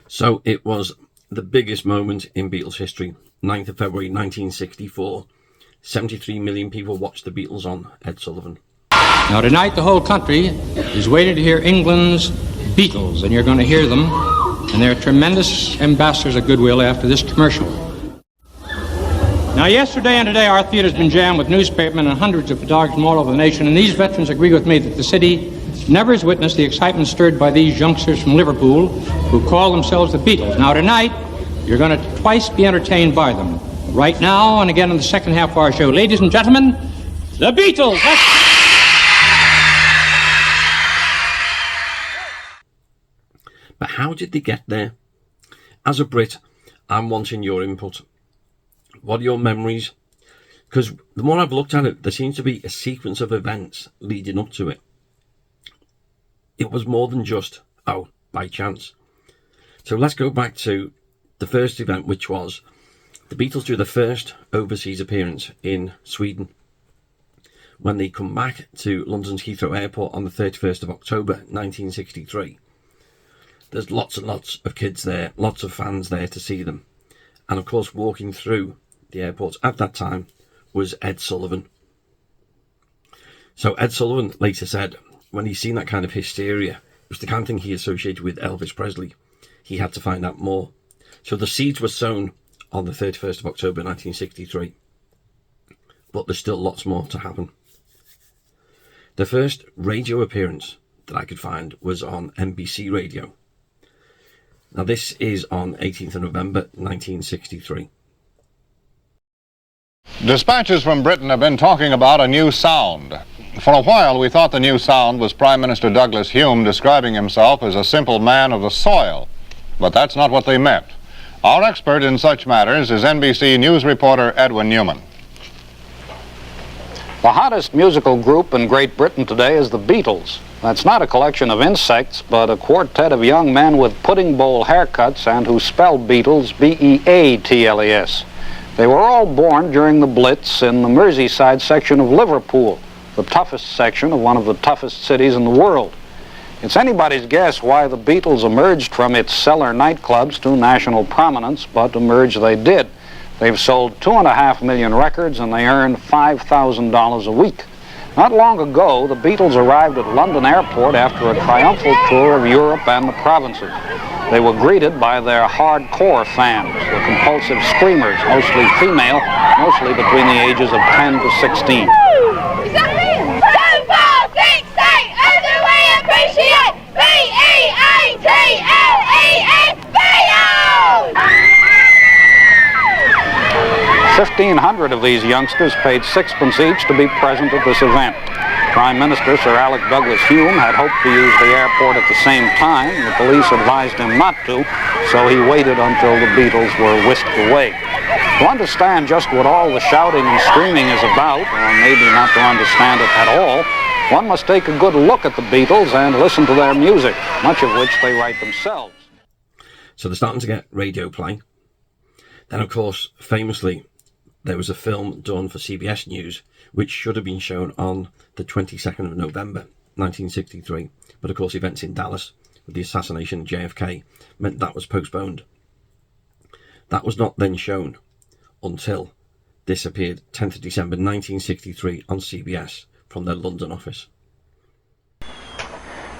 So it was the biggest moment in Beatles history. 9th of February 1964. 73 million people watched the Beatles on Ed Sullivan. Now tonight the whole country is waiting to hear England's Beatles, and you're going to hear them, and they're tremendous ambassadors of goodwill after this commercial. Now yesterday and today our theater's been jammed with newspapermen and hundreds of photographers from all over the nation, and these veterans agree with me that the city never has witnessed the excitement stirred by these youngsters from Liverpool who call themselves the Beatles. Now tonight you're going to twice be entertained by them. Right now and again in the second half of our show. Ladies and gentlemen, the Beatles! But how did they get there? As a Brit, I'm wanting your input. What are your memories? Because the more I've looked at it, there seems to be a sequence of events leading up to it. It was more than just, oh, by chance. So let's go back to the first event, which was the Beatles do the first overseas appearance in Sweden. When they come back to London's Heathrow Airport on the 31st of October 1963. There's lots and lots of kids there, lots of fans there to see them. And of course, walking through the airport at that time was Ed Sullivan. So Ed Sullivan later said, when he's seen that kind of hysteria, it was the kind of thing he associated with Elvis Presley. He had to find out more. So the seeds were sown on the 31st of October 1963. But there's still lots more to happen. The first radio appearance that I could find was on NBC Radio. Now this is on 18th of November 1963. Dispatches from Britain have been talking about a new sound. For a while we thought the new sound was Prime Minister Douglas Hume describing himself as a simple man of the soil. But that's not what they meant. Our expert in such matters is NBC News reporter Edwin Newman. The hottest musical group in Great Britain today is the Beatles. That's not a collection of insects, but a quartet of young men with pudding bowl haircuts and who spell Beatles B-E-A-T-L-E-S. They were all born during the Blitz in the Merseyside section of Liverpool, the toughest section of one of the toughest cities in the world. It's anybody's guess why the Beatles emerged from its cellar nightclubs to national prominence, but emerge they did. They've sold 2.5 million records and they earned $5,000 a week. Not long ago, the Beatles arrived at London Airport after a triumphal tour of Europe and the provinces. They were greeted by their hardcore fans, the compulsive screamers, mostly female, mostly between the ages of 10 to 16. Appreciate B-E-A-T-L-E-S Beatles! 1,500 of these youngsters paid sixpence each to be present at this event. Prime Minister Sir Alec Douglas Hume had hoped to use the airport at the same time. The police advised him not to, so he waited until the Beatles were whisked away. To understand just what all the shouting and screaming is about, or maybe not to understand it at all, one must take a good look at the Beatles and listen to their music, much of which they write themselves. So they're starting to get radio play. Then, of course, famously, there was a film done for CBS News, which should have been shown on the 22nd of November, 1963. But, of course, events in Dallas with the assassination of JFK meant that was postponed. That was not then shown until this appeared 10th of December, 1963 on CBS. From their London office.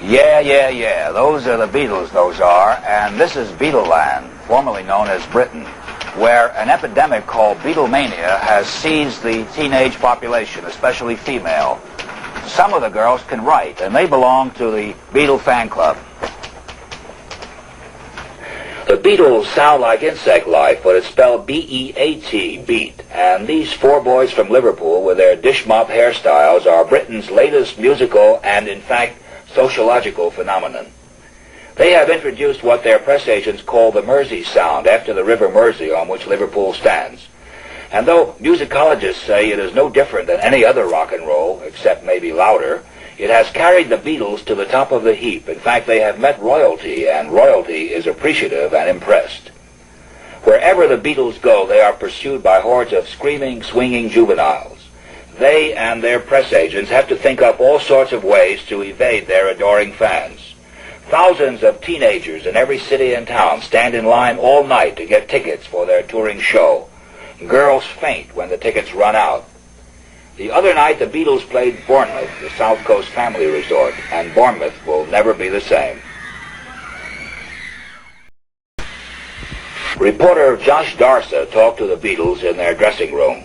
Yeah. Those are the Beatles, those are. And this is Beatleland, formerly known as Britain, where an epidemic called Beatlemania has seized the teenage population, especially female. Some of the girls can write, and they belong to the Beatle fan club. The Beatles sound like insect life, but it's spelled B-E-A-T, beat. And these four boys from Liverpool with their dish mop hairstyles are Britain's latest musical and, in fact, sociological phenomenon. They have introduced what their press agents call the Mersey sound, after the River Mersey on which Liverpool stands. And though musicologists say it is no different than any other rock and roll, except maybe louder, it has carried the Beatles to the top of the heap. In fact, they have met royalty, and royalty is appreciative and impressed. Wherever the Beatles go, they are pursued by hordes of screaming, swinging juveniles. They and their press agents have to think up all sorts of ways to evade their adoring fans. Thousands of teenagers in every city and town stand in line all night to get tickets for their touring show. Girls faint when the tickets run out. The other night, the Beatles played Bournemouth, the South Coast family resort, and Bournemouth will never be the same. Reporter Josh Darsa talked to the Beatles in their dressing room.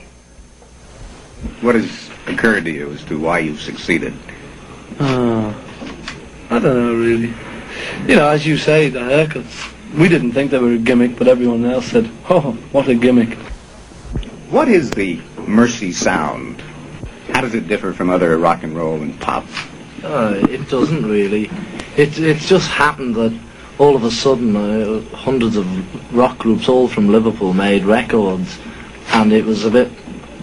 What has occurred to you as to why you've succeeded? I don't know, really. You know, as you say, the haircuts. We didn't think they were a gimmick, but everyone else said, oh, what a gimmick. What is the Mercy sound? How does it differ from other rock and roll and pop? It doesn't really. It's just happened that all of a sudden hundreds of rock groups, all from Liverpool, made records, and it was a bit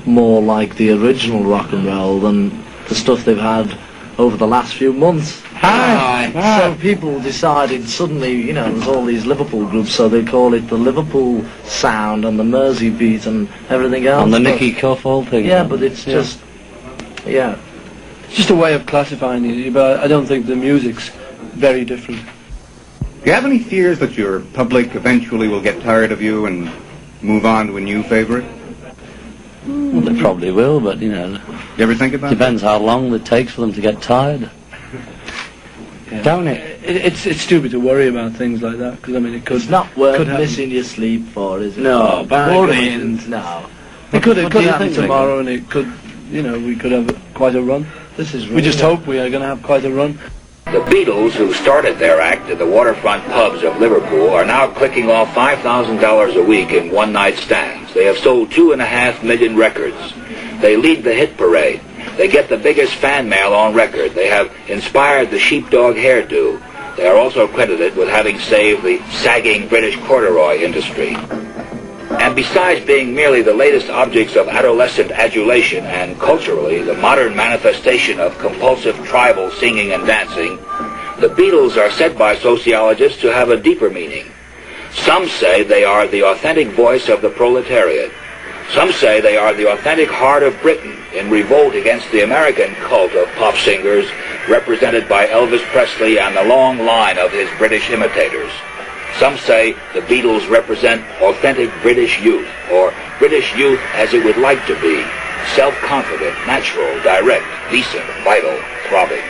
more like the original rock and roll than the stuff they've had over the last few months. So people decided suddenly, you know, there's all these Liverpool groups, so they call it the Liverpool sound and the Mersey beat and everything else. And the Nicky Cuffle thing. Yeah, but it's just, it's just a way of classifying it, but I don't think the music's very different. Do you have any fears that your public eventually will get tired of you and move on to a new favorite? Well, they probably will, but, you know... You ever think about Depends how long it takes for them to get tired. Yeah. Don't it? It's stupid to worry about things like that, because, I mean, it could... It's not worth could missing your sleep for, is it? No, boring. No. It could What do you happen think, tomorrow, and it could, you know, we could have quite a run. We just hope we are going to have quite a run. The Beatles, who started their act at the waterfront pubs of Liverpool, are now clicking off $5,000 a week in one-night stands. They have sold 2.5 million records. They lead the hit parade. They get the biggest fan mail on record. They have inspired the sheepdog hairdo. They are also credited with having saved the sagging British corduroy industry. And besides being merely the latest objects of adolescent adulation and culturally the modern manifestation of compulsive tribal singing and dancing, the Beatles are said by sociologists to have a deeper meaning. Some say they are the authentic voice of the proletariat. Some say they are the authentic heart of Britain in revolt against the American cult of pop singers represented by Elvis Presley and the long line of his British imitators. Some say the Beatles represent authentic British youth, or British youth as it would like to be, self-confident, natural, direct, decent, vital, throbbing.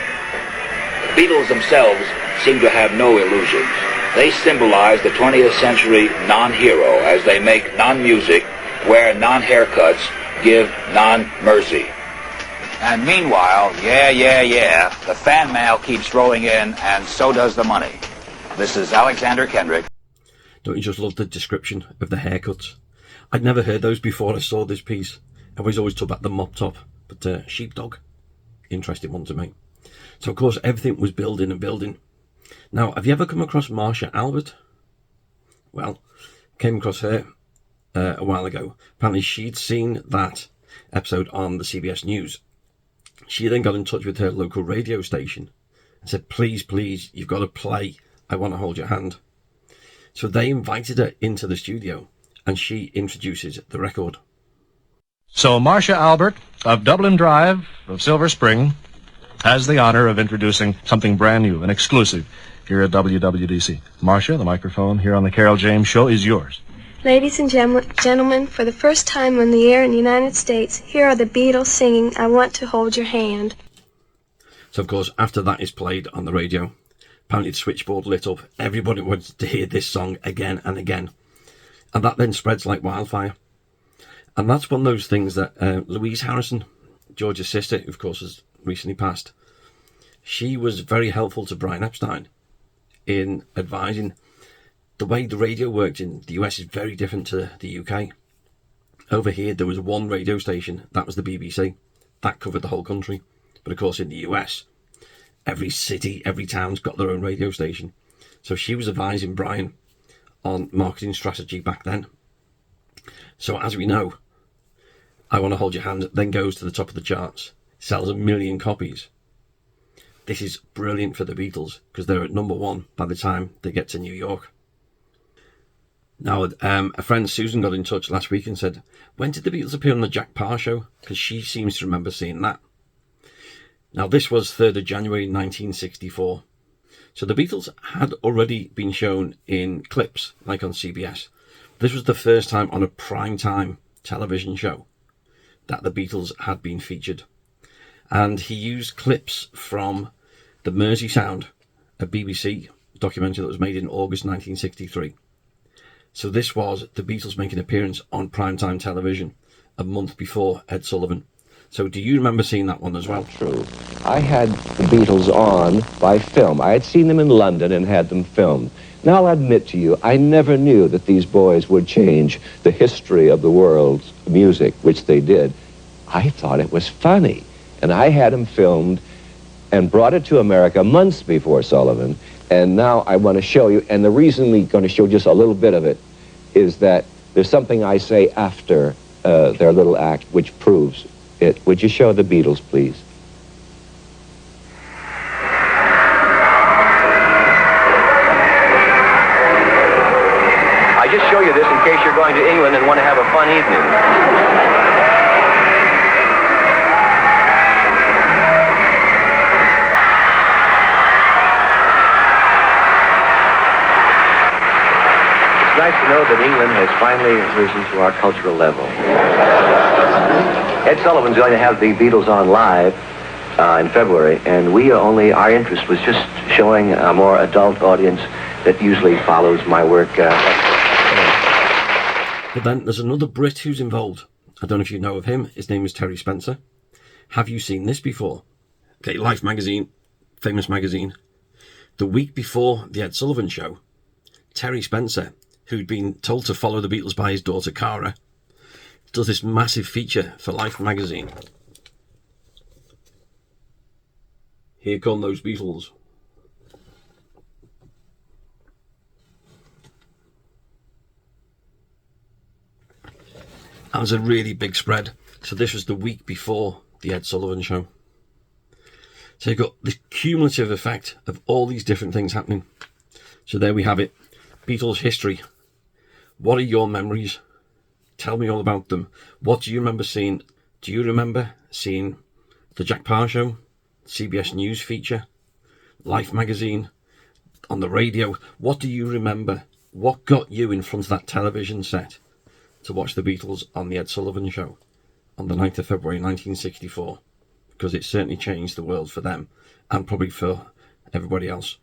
The Beatles themselves seem to have no illusions. They symbolize the 20th century non-hero as they make non-music, wear non-haircuts, give non-mercy. And meanwhile, the fan mail keeps rolling in, and so does the money. This is Alexander Kendrick. Don't you just love the description of the haircuts? I'd never heard those before I saw this piece. I was always talking about the mop top, but sheepdog, interesting one to me. So of course everything was building and building. Now, have you ever come across Marsha Albert? Well, came across her a while ago. Apparently she'd seen that episode on the CBS News. She then got in touch with her local radio station and said, please, you've got to play I Want to Hold Your Hand. So they invited her into the studio and she introduces the record. So Marsha Albert of Dublin Drive of Silver Spring has the honor of introducing something brand new and exclusive here at WWDC. Marsha, the microphone here on the Carol James Show is yours. Ladies and gentlemen, for the first time on the air in the United States, here are the Beatles singing I Want to Hold Your Hand. So of course after that is played on the radio, apparently the switchboard lit up. Everybody wanted to hear this song again and again. And that then spreads like wildfire. And that's one of those things that Louise Harrison, George's sister, who of course has recently passed, she was very helpful to Brian Epstein in advising. The way the radio worked in the US is very different to the UK. Over here there was one radio station, that was the BBC. That covered the whole country. But of course in the US, every city, every town's got their own radio station. So she was advising Brian on marketing strategy back then. So as we know, I Want to Hold Your Hand then goes to the top of the charts, sells 1 million copies. This is brilliant for the Beatles because they're at number 1 by the time they get to New York. Now, a friend, Susan, got in touch last week and said, when did the Beatles appear on the Jack Paar Show? Because she seems to remember seeing that. Now, this was 3rd of January 1964. So the Beatles had already been shown in clips, like on CBS. This was the first time on a prime-time television show that the Beatles had been featured. And he used clips from the Mersey Sound, a BBC documentary that was made in August 1963. So this was the Beatles making an appearance on primetime television a month before Ed Sullivan. So do you remember seeing that one as well? True. I had the Beatles on by film. I had seen them in London and had them filmed. Now I'll admit to you, I never knew that these boys would change the history of the world's music, which they did. I thought it was funny. And I had them filmed and brought it to America months before Sullivan. And now I want to show you, and the reason we're going to show just a little bit of it is that there's something I say after their little act which proves it. Would you show the Beatles, please? I just show you this in case you're going to England and want to have a fun evening. It's nice to know that England has finally risen to our cultural level. Ed Sullivan's going to have the Beatles on live in February, and our interest was just showing a more adult audience that usually follows my work. But then there's another Brit who's involved. I don't know if you know of him. His name is Terry Spencer. Have you seen this before? Okay, Life magazine, famous magazine. The week before the Ed Sullivan Show, Terry Spencer, who'd been told to follow the Beatles by his daughter Cara, does this massive feature for Life magazine. Here come those Beatles. And it's a really big spread. So this was the week before the Ed Sullivan Show. So you've got the cumulative effect of all these different things happening. So there we have it. Beatles history. What are your memories? Tell me all about them. What do you remember seeing? Do you remember seeing the Jack Paar Show, CBS News feature, Life magazine, on the radio? What do you remember? What got you in front of that television set to watch the Beatles on the Ed Sullivan Show on the 9th of February 1964? Because it certainly changed the world for them and probably for everybody else.